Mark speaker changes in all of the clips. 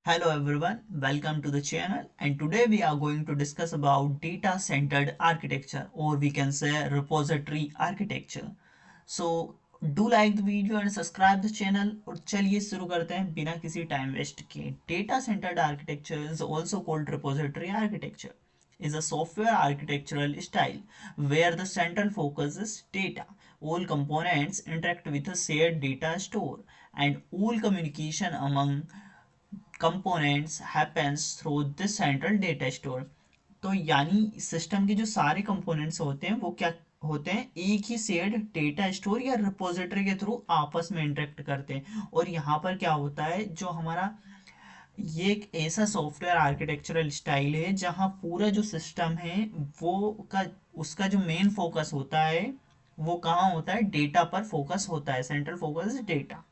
Speaker 1: Hello everyone, welcome to the channel, and today we are going to discuss about data centered architecture, or we can say repository architecture. So do like the video and subscribe the channel और चलिए शुरू करते हैं बिना किसी time waste किए. Data centered architecture is also called repository architecture, is a software architectural style where the central focus is data. All components interact with a shared data store, and all communication among components happens through this central data store. तो यानी system के जो सारे components होते हैं वो क्या होते हैं, एक ही शेयर्ड डेटा स्टोर या रिपोजिटरी के थ्रू आपस में इंटरेक्ट करते हैं. और यहाँ पर क्या होता है, जो हमारा ये एक ऐसा सॉफ्टवेयर आर्किटेक्चरल स्टाइल है जहाँ पूरा जो सिस्टम है वो का उसका जो मेन फोकस होता है वो कहाँ होता है, डेटा पर फोकस होता है. Central focus is data.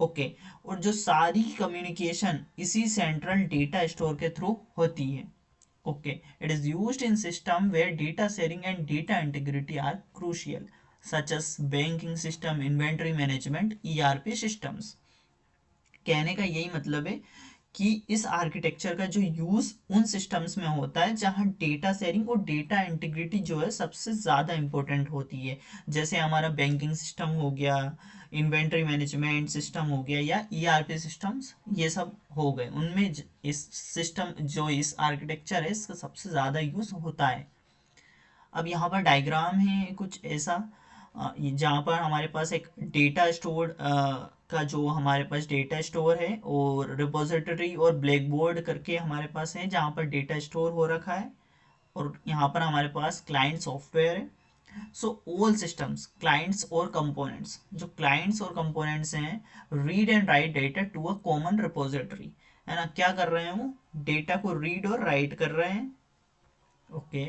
Speaker 1: Okay. और जो सारी कम्युनिकेशन इसी सेंट्रल डेटा स्टोर के थ्रू होती है. Okay. It is used in system where data sharing and data integrity are crucial, such as banking system, inventory management, ERP systems. कहने का यही मतलब है कि इस आर्किटेक्चर का जो यूज उन सिस्टम्स में होता है जहां डेटा शेयरिंग और डेटा इंटीग्रिटी जो है सबसे ज़्यादा इंपॉर्टेंट होती है. जैसे हमारा बैंकिंग सिस्टम हो गया, इन्वेंटरी मैनेजमेंट सिस्टम हो गया, या ईआरपी सिस्टम्स, ये सब हो गए. उनमें इस सिस्टम जो इस आर्किटेक्चर है इसका सबसे ज़्यादा यूज होता है. अब यहाँ पर डायग्राम है कुछ ऐसा, जहाँ पर हमारे पास एक डेटा स्टोर का जो हमारे पास डेटा स्टोर है, और रिपोजिटरी और ब्लैक बोर्ड करके हमारे पास है जहाँ पर डेटा स्टोर हो रखा है. और यहाँ पर हमारे पास क्लाइंट सॉफ्टवेयर है. सो ऑल सिस्टम्स, क्लाइंट्स और कंपोनेंट्स, जो क्लाइंट्स और कंपोनेंट्स हैं, read and write data to a common repository. है ना, क्या कर रहे हैं वो, डेटा को रीड और राइट कर रहे हैं. Okay.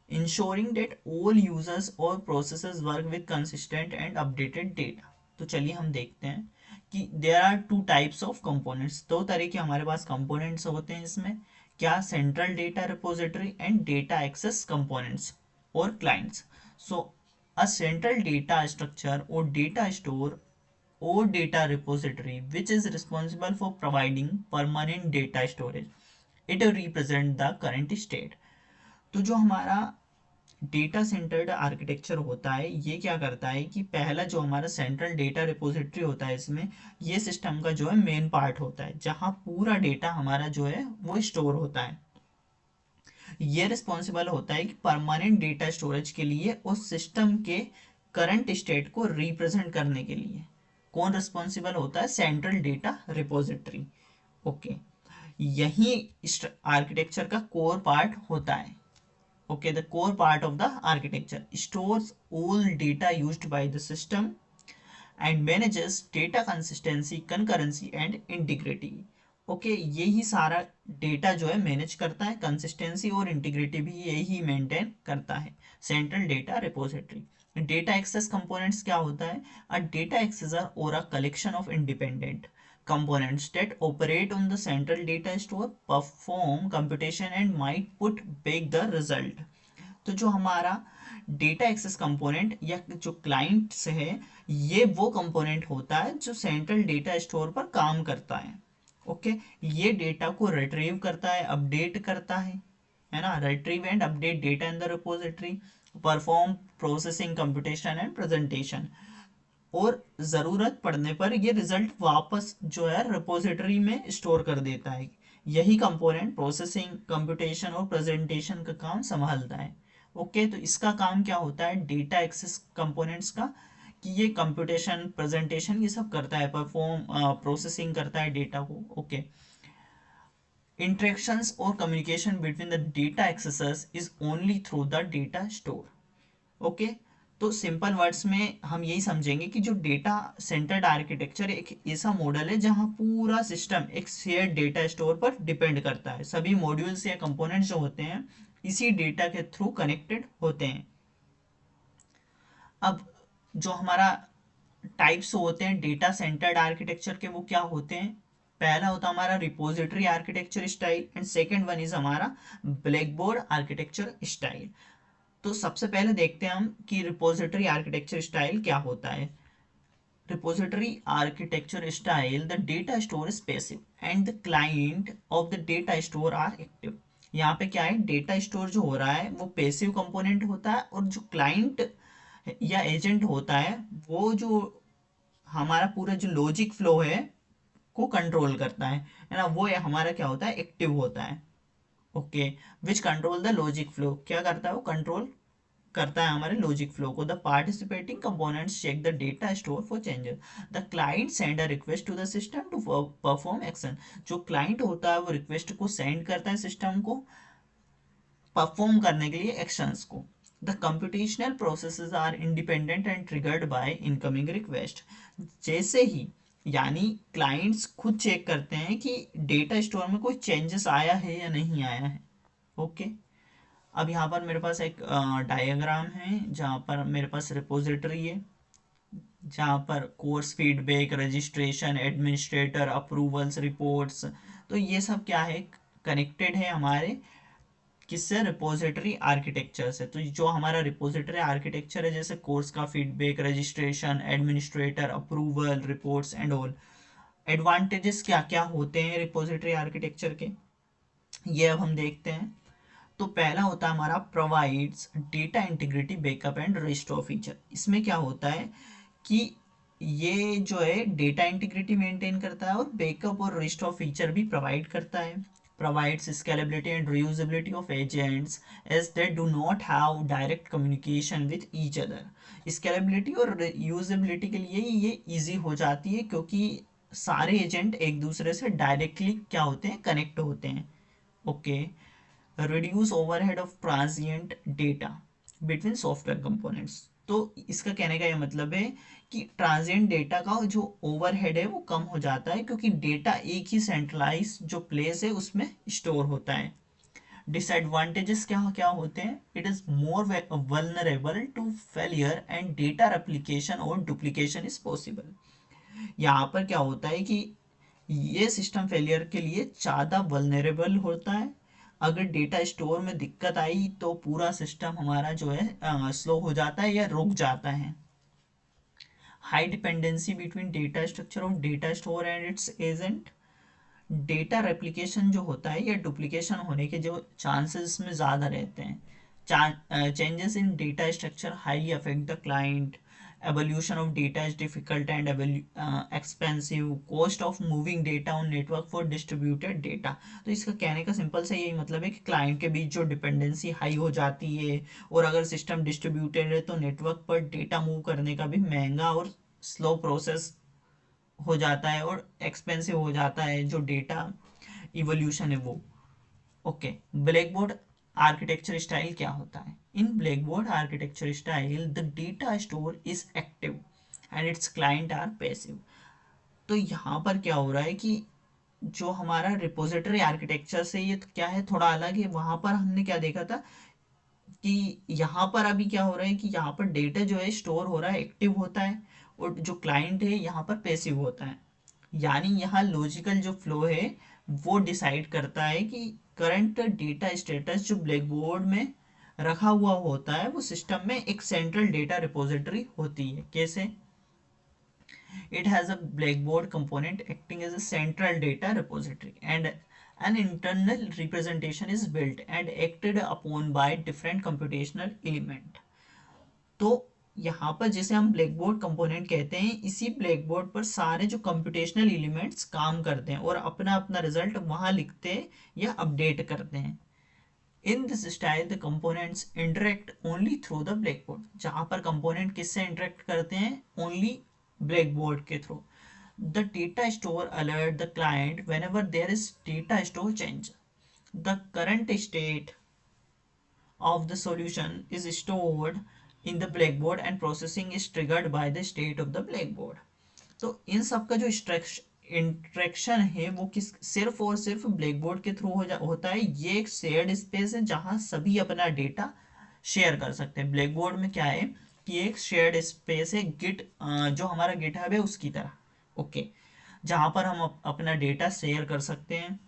Speaker 1: ensuring that all users or processes work with consistent and updated data. तो चलिए हम देखते हैं कि there are two types of components. दो तरह के हमारे पास components होते हैं इसमें. क्या, central data repository and data access components और clients. So a central data structure or data store or data repository which is responsible for providing permanent data storage. It represents the current state. तो जो हमारा data centred architecture होता है ये क्या करता है कि पहला जो हमारा सेंट्रल डेटा रिपोजिटरी होता है, इसमें ये सिस्टम का जो है मेन पार्ट होता है जहाँ पूरा डेटा हमारा जो है वो स्टोर होता है. ये रिस्पॉन्सिबल होता है कि परमानेंट डेटा स्टोरेज के लिए और सिस्टम के करंट स्टेट को रिप्रेजेंट करने के लिए. कौन रिस्पॉन्सिबल होता है, सेंट्रल डेटा रिपोजिटरी. ओके. यही आर्किटेक्चर का कोर पार्ट होता है. Okay, the core part of the architecture stores all data used by the system and manages data consistency, concurrency and integrity. Okay, यही सारा डेटा जो है मैनेज करता है, कंसिस्टेंसी और इंटीग्रिटी भी यही मेंटेन करता है. Central data repository. Data access components क्या होता है, अ डेटा एक्सेसर और a collection of independent components that operate on the central data store, perform computation and might put back the result. तो जो हमारा डेटा एक्सेस कंपोनेंट या जो clients है, ये वो कंपोनेंट होता है जो सेंट्रल डेटा स्टोर पर काम करता है. ओके. ये डेटा को रिट्रीव करता है, अपडेट करता है ना, retrieve and update data in the repository, perform processing, computation and presentation. और ज़रूरत पड़ने पर ये रिजल्ट वापस जो है रिपोजिटरी में स्टोर कर देता है. यही कंपोनेंट प्रोसेसिंग, कंप्यूटेशन और प्रेजेंटेशन का काम संभालता है. ओके. तो इसका काम क्या होता है डेटा एक्सेस कंपोनेंट्स का, कि ये कंप्यूटेशन, प्रेजेंटेशन ये सब करता है, परफॉर्म प्रोसेसिंग करता है डेटा को. ओके. इंटरेक्शंस और communication between the data accessors is only through the data store. Okay. तो सिंपल वर्ड्स में हम यही समझेंगे कि जो डेटा सेंटर्ड आर्किटेक्चर एक ऐसा मॉडल है जहां पूरा सिस्टम एक शेयर्ड डेटा स्टोर पर डिपेंड करता है. सभी मॉड्यूल्स या कंपोनेंट्स जो होते हैं इसी डेटा के थ्रू कनेक्टेड होते हैं. अब जो हमारा टाइप्स होते हैं डेटा सेंटर्ड आर्किटेक्चर के, वो क्या होते हैं. पहला होता है हमारा repository architecture style, and second one is हमारा ब्लैक बोर्ड आर्किटेक्चर स्टाइल. तो सबसे पहले देखते हैं हम कि रिपोजिटरी आर्किटेक्चर स्टाइल क्या होता है. repository architecture style, the data store is passive and the client of the data store are active. यहाँ पे क्या है, डेटा स्टोर जो हो रहा है वो पेसिव कंपोनेंट होता है, और जो क्लाइंट या एजेंट होता है वो जो हमारा पूरा जो लॉजिक फ्लो है को कंट्रोल करता है ना, वो हमारा क्या होता है, एक्टिव होता है। Okay, which control the logic flow, क्या करता है वो, कंट्रोल करता है हमारे लॉजिक फ्लो को। The participating components check the data store for changes, the client send a request to the system to perform action. जो क्लाइंट होता है वो रिक्वेस्ट को सेंड करता है सिस्टम को परफॉर्म करने के लिए एक्शंस को। The computational processes are independent and triggered by incoming request. जैसे ही, यानी क्लाइंट्स खुद चेक करते हैं कि डेटा स्टोर में कोई चेंजेस आया है या नहीं आया है। ओके, अब यहाँ पर मेरे पास एक डायग्राम है जहाँ पर मेरे पास रिपोजिटरी है, जहाँ पर course feedback, registration, administrator approvals, reports, तो ये सब क्या है, कनेक्टेड है हमारे किससे, रिपोजिटरी आर्किटेक्चर से। तो जो हमारा रिपोजिटरी आर्किटेक्चर है, जैसे कोर्स का feedback, registration, administrator approval, reports and all, advantages क्या क्या होते हैं रिपोजिटरी आर्किटेक्चर के, ये अब हम देखते हैं। तो पहला होता है हमारा provides data integrity backup and restore feature. इसमें क्या होता है कि ये जो है डेटा इंटीग्रिटी मेंटेन करता है और बैकअप और रिस्टोर फीचर भी प्रोवाइड करता है। provides scalability and reusability of agents as they do not have direct communication with each other। scalability और reusability के लिए ये easy हो जाती है क्योंकि सारे एजेंट एक दूसरे से डायरेक्टली क्या होते हैं, कनेक्ट होते हैं। Okay, reduce overhead of transient data between software components. तो इसका कहने का ये मतलब है कि ट्रांजिएंट डेटा का जो ओवरहेड है वो कम हो जाता है क्योंकि डेटा एक ही सेंट्रलाइज जो प्लेस है उसमें स्टोर होता है। डिसएडवांटेजेस क्या क्या होते हैं, it is more vulnerable to failure and data replication और डुप्लीकेशन इज पॉसिबल। यहाँ पर क्या होता है कि ये सिस्टम फेलियर के लिए ज़्यादा वल्नरेबल होता है। अगर डेटा स्टोर में दिक्कत आई तो पूरा सिस्टम हमारा जो है स्लो हो जाता है या रुक जाता है। High dependency between data structure of data store and it's agent. Data replication जो होता है या डुप्लीकेशन होने के जो चांसेस में ज़्यादा रहते हैं। Changes in data structure highly affect the client. evolution of data is difficult and expensive। cost of moving data on network for distributed data। तो इसका कहने का सिंपल से यही मतलब है कि क्लाइंट के बीच जो डिपेंडेंसी हाई हो जाती है और अगर सिस्टम डिस्ट्रीब्यूटेड है तो नेटवर्क पर डेटा मूव करने का भी महंगा और स्लो प्रोसेस हो जाता है और एक्सपेंसिव हो जाता है जो डेटा इवोल्यूशन है वो। Okay, blackboard architecture style क्या होता है, in blackboard architecture style the data store is active and its client are passive. तो यहाँ पर क्या हो रहा है कि जो हमारा रिपोजिटरी आर्किटेक्चर से ये क्या है, थोड़ा अलग है। वहां पर हमने क्या देखा था कि यहाँ पर अभी क्या हो रहा है कि यहाँ पर डेटा जो है स्टोर हो रहा है, एक्टिव होता है, और जो क्लाइंट है यहाँ पर पैसिव होता है। यानी यहाँ लॉजिकल जो फ्लो है वो डिसाइड करता है कि करंट डेटा स्टेटस जो ब्लैक बोर्ड में रखा हुआ होता है वो सिस्टम में एक सेंट्रल डेटा रिपोजिटरी होती है। कैसे, it has a blackboard component acting as a central data repository and an internal representation is built and acted upon by different computational element। तो यहाँ पर जैसे हम ब्लैक बोर्ड कंपोनेंट कहते हैं, इसी ब्लैक बोर्ड पर सारे जो कंप्यूटेशनल एलिमेंट्स काम करते हैं और अपना अपना रिजल्ट वहां लिखते हैं या अपडेट करते हैं। In this style the components interact only through the black board. जहाँ पर कंपोनेंट किससे इंटरेक्ट करते हैं, ओनली ब्लैक बोर्ड के थ्रू। The data store alert the client whenever there is data store change. The current state of the solution is stored in the blackboard and processing is triggered by the state of the blackboard। तो इन सब का जो interaction है वो किस सिर्फ और सिर्फ ब्लैक बोर्ड के थ्रू होता है। ये एक शेयर्ड स्पेस है जहां सभी अपना डेटा शेयर कर सकते हैं। ब्लैक बोर्ड में क्या है कि एक शेयर्ड स्पेस है, गिट जो हमारा गिटहब है उसकी तरह। ओके, जहां पर हम अपना डेटा शेयर कर सकते हैं।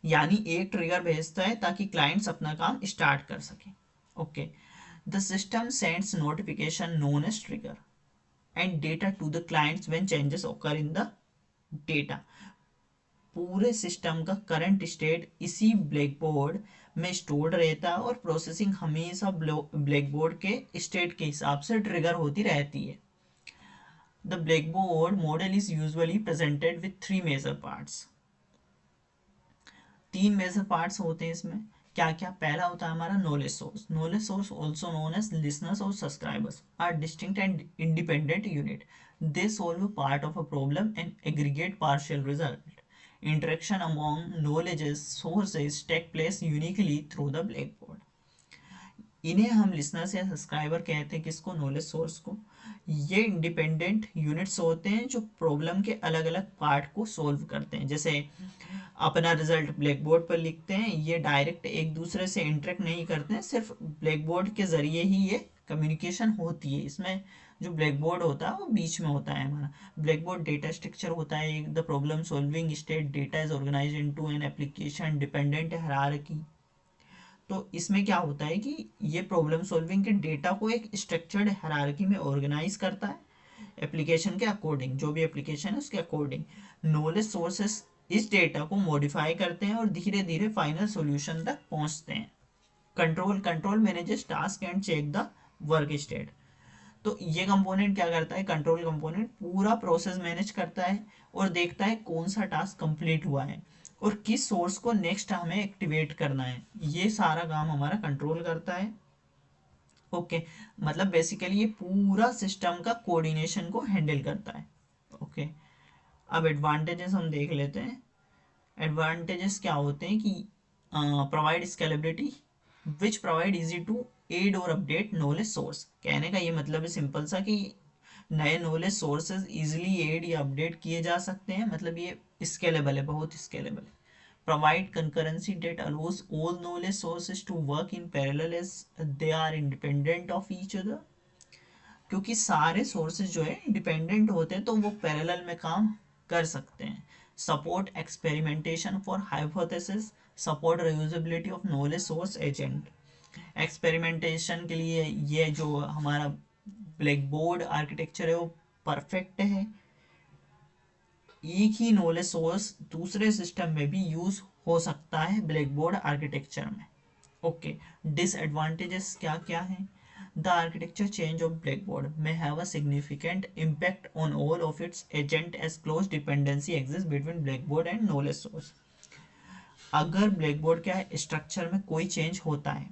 Speaker 1: यानी एक ट्रिगर भेजता है ताकि क्लाइंट्स अपना काम स्टार्ट कर सके। Okay, the system sends notification known edge trigger. and data to the clients when changes occur in the data. पूरे सिस्टम का करंट स्टेट इसी ब्लैक बोर्ड में स्टोर्ड रहता है और प्रोसेसिंग हमेशा ब्लैक बोर्ड के स्टेट के हिसाब से ट्रिगर होती रहती है. The black board model is usually presented with three major parts. तीन मेजर पार्ट्स होते हैं इसमें. क्या क्या? पहला होता है हमारा knowledge source. Knowledge source also known as listeners और subscribers are distinct and independent unit. They solve a part of a problem and aggregate partial result. Interaction among knowledge sources take place uniquely through the blackboard. इन्हें हम listeners या subscriber कहते हैं. किसको? Knowledge source को. ये independent units होते हैं जो प्रॉब्लम के अलग अलग पार्ट को सोल्व करते हैं. जैसे अपना रिजल्ट ब्लैक बोर्ड पर लिखते हैं, ये डायरेक्ट एक दूसरे से इंटरेक्ट नहीं करते हैं, सिर्फ ब्लैक बोर्ड के जरिए ही ये कम्युनिकेशन होती है. इसमें जो ब्लैक बोर्ड होता है वो बीच में होता है हमारा. ब्लैक बोर्ड डेटा स्ट्रक्चर होता है. The problem solving state data is organised into an application dependent hierarchy. तो इसमें क्या होता है कि ये प्रॉब्लम सॉल्विंग के डेटा को एक स्ट्रक्चर्ड हायरार्की में ऑर्गेनाइज करता है एप्लीकेशन के अकॉर्डिंग. जो भी एप्लीकेशन है उसके अकॉर्डिंग नॉलेज सोर्सेस इस डेटा को मॉडिफाई करते हैं और धीरे धीरे फाइनल सॉल्यूशन तक पहुंचते हैं. Control manages task and check the work state. तो ये कंपोनेंट क्या करता है? कंट्रोल कंपोनेंट पूरा प्रोसेस मैनेज करता है और देखता है कौन सा टास्क कंप्लीट हुआ है और किस सोर्स को नेक्स्ट हमें एक्टिवेट करना है. ये सारा काम हमारा कंट्रोल करता है. ओके मतलब बेसिकली ये पूरा सिस्टम का कोऑर्डिनेशन को हैंडल करता है. ओके अब एडवांटेजेस हम देख लेते हैं. एडवांटेजेस क्या होते हैं कि provide scalability which provide easy to add or update knowledge source. कहने का ये मतलब है सिंपल सा कि नए नॉलेज सोर्सेज इजीली एड या अपडेट किए जा सकते हैं. मतलब ये स्केलेबल है, बहुत स्केलेबल है. Provide concurrency that allows all knowledge sources to work in parallel as they are independent of each other. क्योंकि सारे सोर्सेज जो है इंडिपेंडेंट होते हैं तो वो पैरेलल में काम कर सकते हैं. Support experimentation for hypothesis. Support reusability of knowledge source agent. Experimentation के लिए ये जो हमारा ब्लैक बोर्ड आर्किटेक्चर है वो परफेक्ट है. एक ही नॉलेज सोर्स दूसरे सिस्टम में भी यूज हो सकता है ब्लैक बोर्ड आर्किटेक्चर में. ओके डिसएडवांटेजेस क्या क्या हैं? The architecture change of Blackboard may have a significant impact on all of its agents as close dependency exists between Blackboard and knowledge source. अगर Blackboard क्या है स्ट्रक्चर में कोई change होता है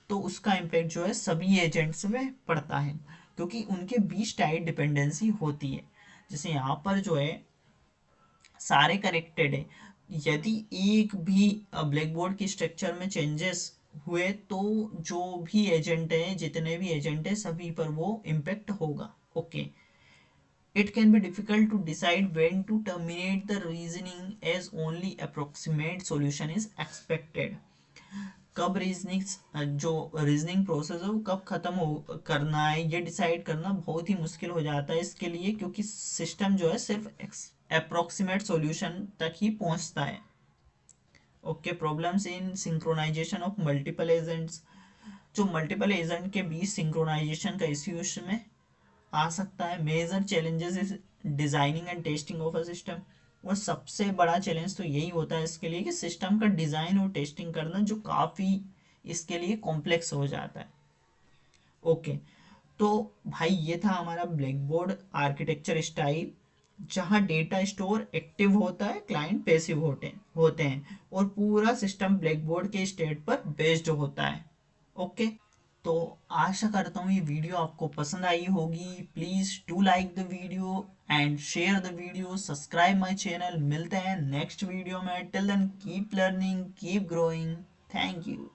Speaker 1: तो उसका इम्पैक्ट जो है सभी एजेंट्स में पड़ता है क्योंकि उनके बीच टाइट डिपेंडेंसी होती है. जैसे यहाँ पर जो है सारे कनेक्टेड है. यदि एक भी ब्लैक बोर्ड की स्ट्रक्चर में चेंजेस हुए तो जो भी एजेंट है जितने भी एजेंट है सभी पर वो इम्पेक्ट होगा. Okay it can be difficult to decide when to terminate the reasoning as only approximate solution is expected. कब रीजनिंग जो रीजनिंग प्रोसेस है वो कब खत्म हो करना है ये डिसाइड करना बहुत ही मुश्किल हो जाता है इसके लिए क्योंकि सिस्टम जो है सिर्फ अप्रोक्सीमेट सॉल्यूशन तक ही पहुंचता है. Okay problems in synchronization of multiple agents. जो मल्टीपल एजेंट के बीच सिंक्रोनाइजेशन का इश्यू इसमें आ सकता है. Major challenges is designing and testing of a system. और सबसे बड़ा चैलेंज तो यही होता है इसके लिए कि सिस्टम का डिजाइन और टेस्टिंग करना जो काफी इसके लिए कॉम्प्लेक्स हो जाता है. ओके तो भाई ये था हमारा ब्लैक बोर्ड आर्किटेक्चर स्टाइल जहां डेटा स्टोर एक्टिव होता है क्लाइंट पैसिव होते हैं और पूरा सिस्टम ब्लैक बोर्ड के स्टेट पर बेस्ड होता है. ओके तो आशा करता हूँ ये वीडियो आपको पसंद आई होगी. Please do like the video and share the video. Subscribe my channel. मिलते हैं नेक्स्ट वीडियो में. Till then keep learning keep growing. Thank you.